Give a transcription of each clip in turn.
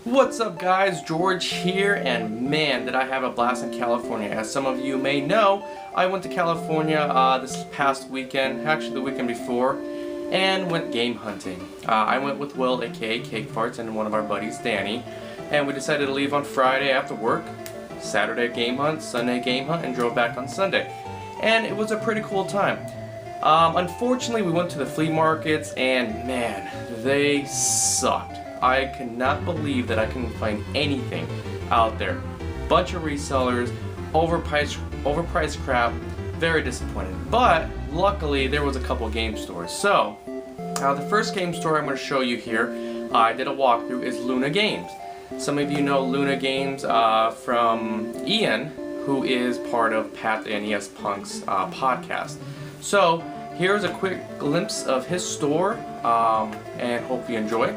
What's up guys, George here, and man did I have a blast in California. As some of you may know, I went to California this past weekend, actually the weekend before, and went game hunting. I went with Will, aka Cake Farts, and one of our buddies, Danny, and we decided to leave on Friday after work, Saturday game hunt, Sunday game hunt, and drove back on Sunday. And it was a pretty cool time. Unfortunately, we went to the flea markets, and man, they sucked. I cannot believe that I couldn't find anything out there. Bunch of resellers, overpriced crap, very disappointing. But luckily there was a couple game stores. So the first game store I'm going to show you here, I did a walkthrough, is Luna Games. Some of you know Luna Games from Ian, who is part of Pat the NES Punk's podcast. So here's a quick glimpse of his store, and hope you enjoy.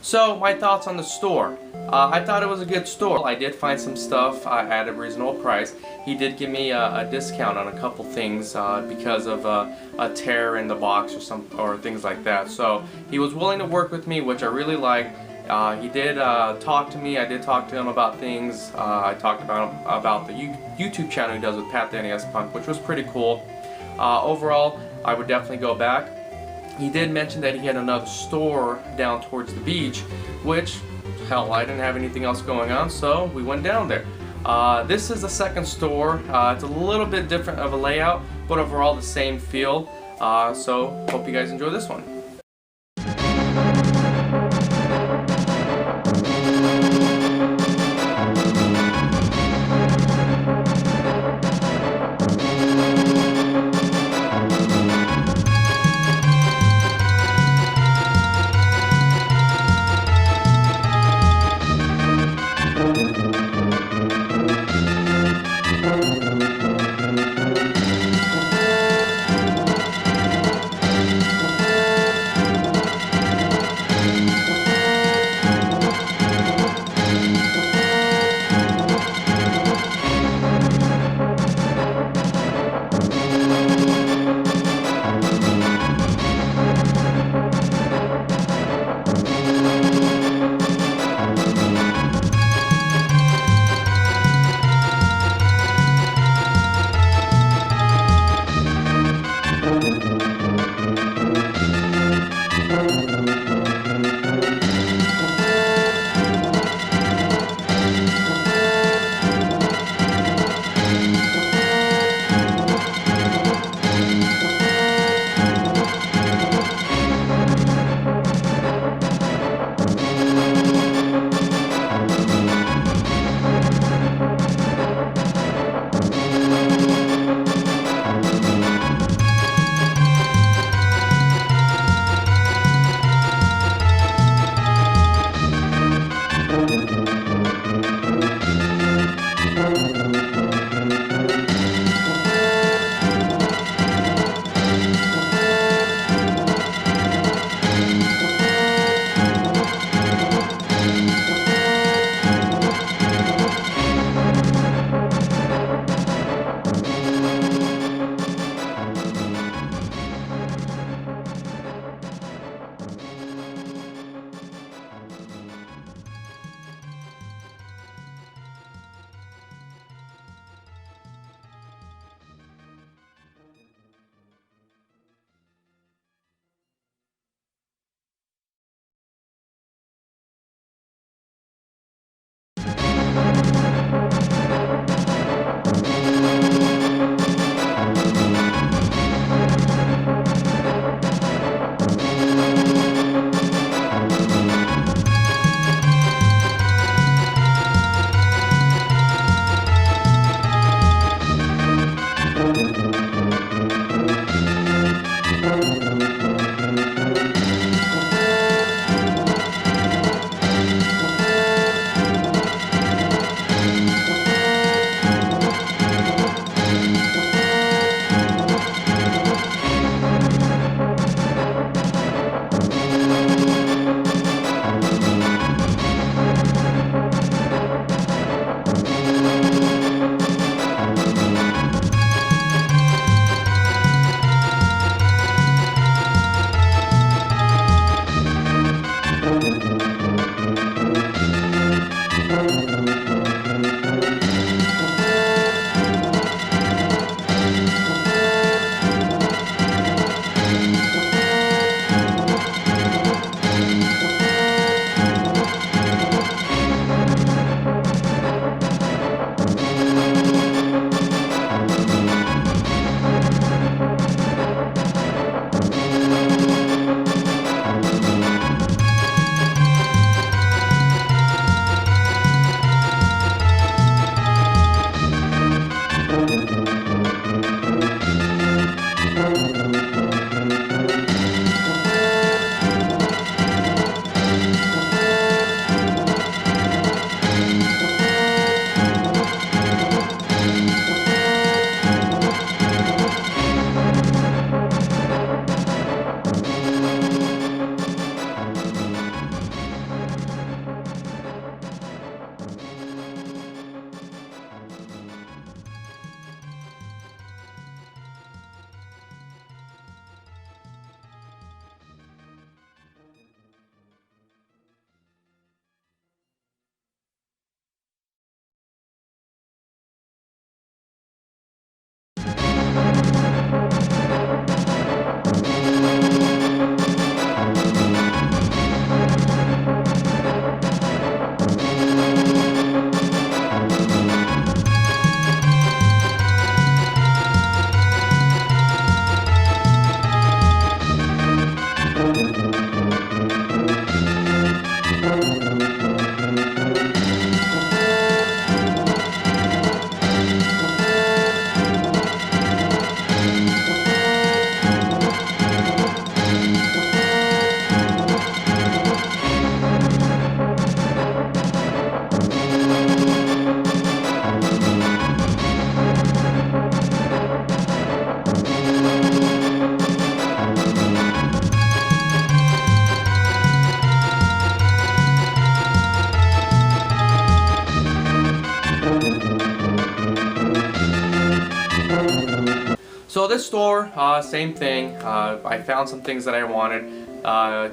So my thoughts on the store. I thought it was a good store. I did find some stuff at a reasonable price. He did give me a discount on a couple things because of a tear in the box or things like that. So he was willing to work with me, which I really liked. He did talk to me. I did talk to him about things. I talked about the YouTube channel he does with Pat the NES Punk, which was pretty cool. Overall, I would definitely go back. He did mention that he had another store down towards the beach, which, hell, I didn't have anything else going on, so we went down there. This is the second store. It's a little bit different of a layout, but overall the same feel. So hope you guys enjoy this one. this store, same thing. I found some things that I wanted.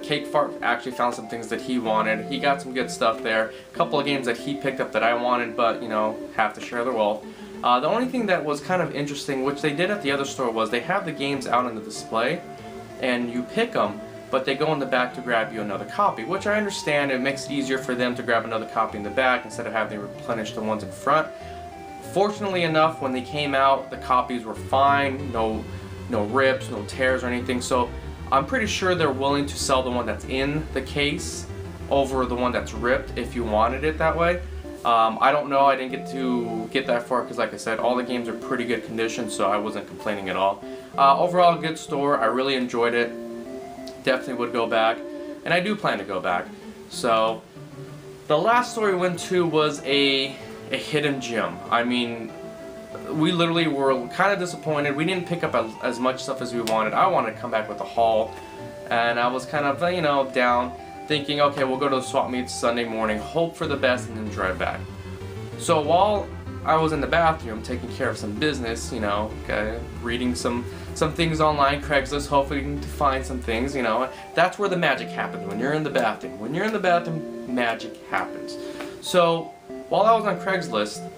Cake Fart actually found some things that he wanted. He got some good stuff there. A couple of games that he picked up that I wanted, but you know, have to share the wealth. The only thing that was kind of interesting, which they did at the other store, was they have the games out on the display, and you pick them, but they go in the back to grab you another copy, which I understand. It makes it easier for them to grab another copy in the back instead of having to replenish the ones in front. Fortunately enough, when they came out, the copies were fine, no rips, no tears or anything, so I'm pretty sure they're willing to sell the one that's in the case over the one that's ripped if you wanted it that way. I don't know, I didn't get that far because like I said, all the games are pretty good condition, so I wasn't complaining at all. Overall, good store. I really enjoyed it. Definitely would go back, and I do plan to go back. So the last store we went to was a hidden gem. I mean, we literally were kind of disappointed. We didn't pick up as much stuff as we wanted. I wanted to come back with a haul, and I was kind of, you know, down, thinking, okay, we'll go to the swap meet Sunday morning, hope for the best, and then drive back. So while I was in the bathroom taking care of some business, you know, reading some things online, Craigslist, hoping to find some things, you know, that's where the magic happens, when you're in the bathroom. When you're in the bathroom, magic happens. So while I was on Craigslist,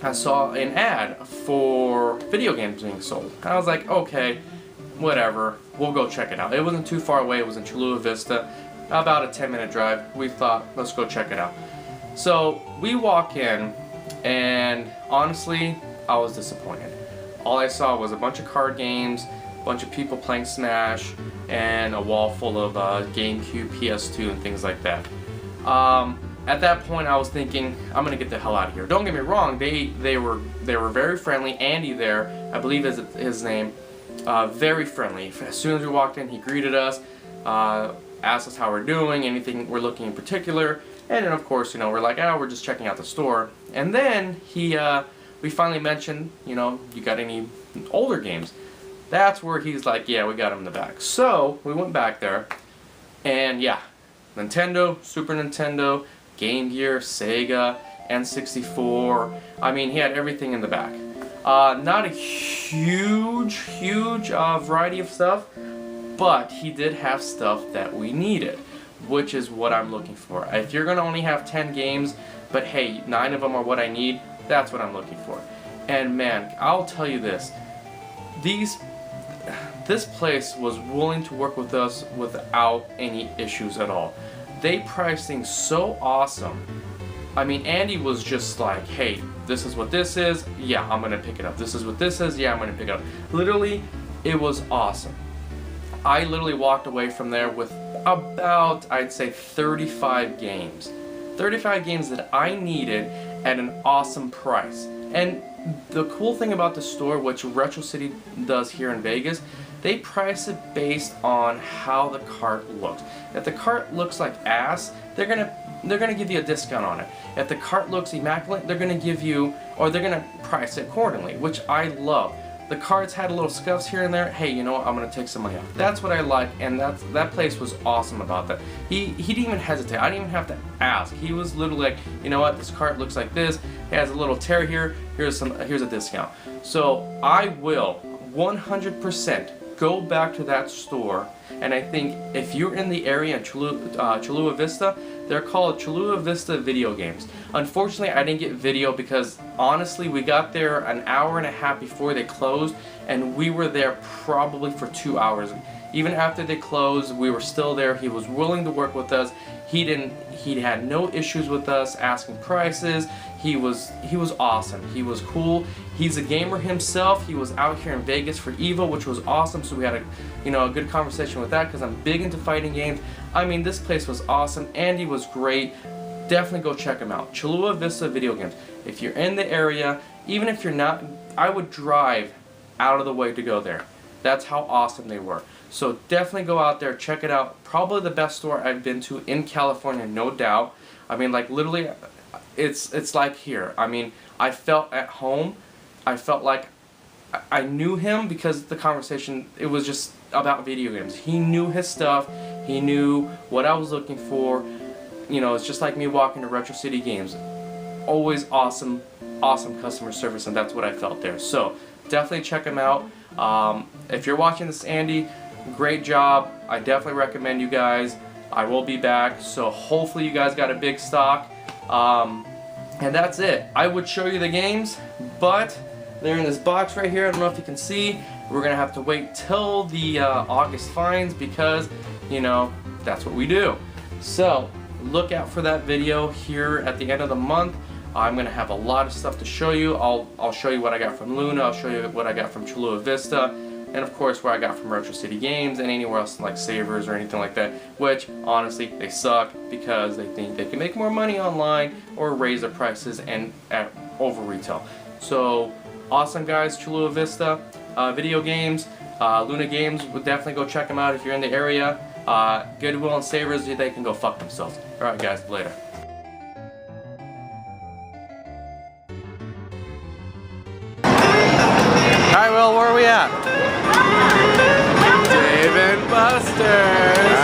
I saw an ad for video games being sold. I was like, okay, whatever, we'll go check it out. It wasn't too far away, it was in Cholula Vista, about a 10-minute drive. We thought, let's go check it out. So we walk in, and honestly, I was disappointed. All I saw was a bunch of card games, a bunch of people playing Smash, and a wall full of GameCube, PS2, and things like that. At that point, I was thinking, I'm gonna get the hell out of here. Don't get me wrong, they were very friendly. Andy there, I believe is his name, very friendly. As soon as we walked in, he greeted us, asked us how we're doing, anything we're looking in particular, and then of course, you know, we're like, oh, we're just checking out the store. And then we finally mentioned, you know, you got any older games? That's where he's like, yeah, we got them in the back. So we went back there, and yeah, Nintendo, Super Nintendo, Game Gear, Sega, N64. I mean, he had everything in the back. Not a huge variety of stuff, but he did have stuff that we needed, which is what I'm looking for. If you're gonna only have 10 games, but hey, 9 of them are what I need, that's what I'm looking for. And man, I'll tell you this, this place was willing to work with us without any issues at all. They priced things so awesome. I mean, Andy was just like, hey, this is what this is, yeah, I'm gonna pick it up. This is what this is, yeah, I'm gonna pick it up. Literally, it was awesome. I literally walked away from there with about, I'd say, 35 games. 35 games that I needed at an awesome price. And the cool thing about the store, which Retro City does here in Vegas, they price it based on how the cart looks. If the cart looks like ass, they're gonna give you a discount on it. If the cart looks immaculate, they're gonna give you, or they're gonna price it accordingly, which I love. The cards had a little scuffs here and there. Hey, you know what? I'm gonna take some money off. That's what I like, and that place was awesome about that. He didn't even hesitate. I didn't even have to ask. He was literally like, you know what? This card looks like this. It has a little tear here. Here's a discount. So I will 100% go back to that store, and I think if you're in the area in Cholula Vista, they're called Cholula Vista Video Games. Unfortunately, I didn't get video because honestly, we got there an hour and a half before they closed, and we were there probably for 2 hours. Even after they closed, we were still there. He was willing to work with us. He had no issues with us asking prices. He was awesome. He was cool. He's a gamer himself. He was out here in Vegas for EVO, which was awesome. So we had a good conversation with that because I'm big into fighting games. I mean, this place was awesome. Andy was great. Definitely go check him out. Cholula Vista Video Games. If you're in the area, even if you're not, I would drive out of the way to go there. That's how awesome they were. So definitely go out there, check it out. Probably the best store I've been to in California, no doubt. I mean, like literally, it's like here. I mean, I felt at home. I felt like I knew him because the conversation, it was just about video games. He knew his stuff. He knew what I was looking for. You know, it's just like me walking to Retro City Games. Always awesome customer service, and that's what I felt there. So definitely check him out. If you're watching this, Andy, great job. I definitely recommend you guys. I will be back, so hopefully you guys got a big stock. And that's it. I would show you the games, but they're in this box right here. I don't know if you can see. We're gonna have to wait till the August finds because, you know, that's what we do. So look out for that video here at the end of the month. I'm gonna have a lot of stuff to show you. I'll show you what I got from Luna. I'll show you what I got from Chula Vista, and of course what I got from Retro City Games and anywhere else like Savers or anything like that. Which honestly they suck because they think they can make more money online or raise their prices and at over retail. So awesome guys, Chula Vista video games, Luna Games. Would definitely go check them out if you're in the area. Goodwill and Savers, they can go fuck themselves. Alright guys, later. Alright, Will, where are we at? Dave and Buster's!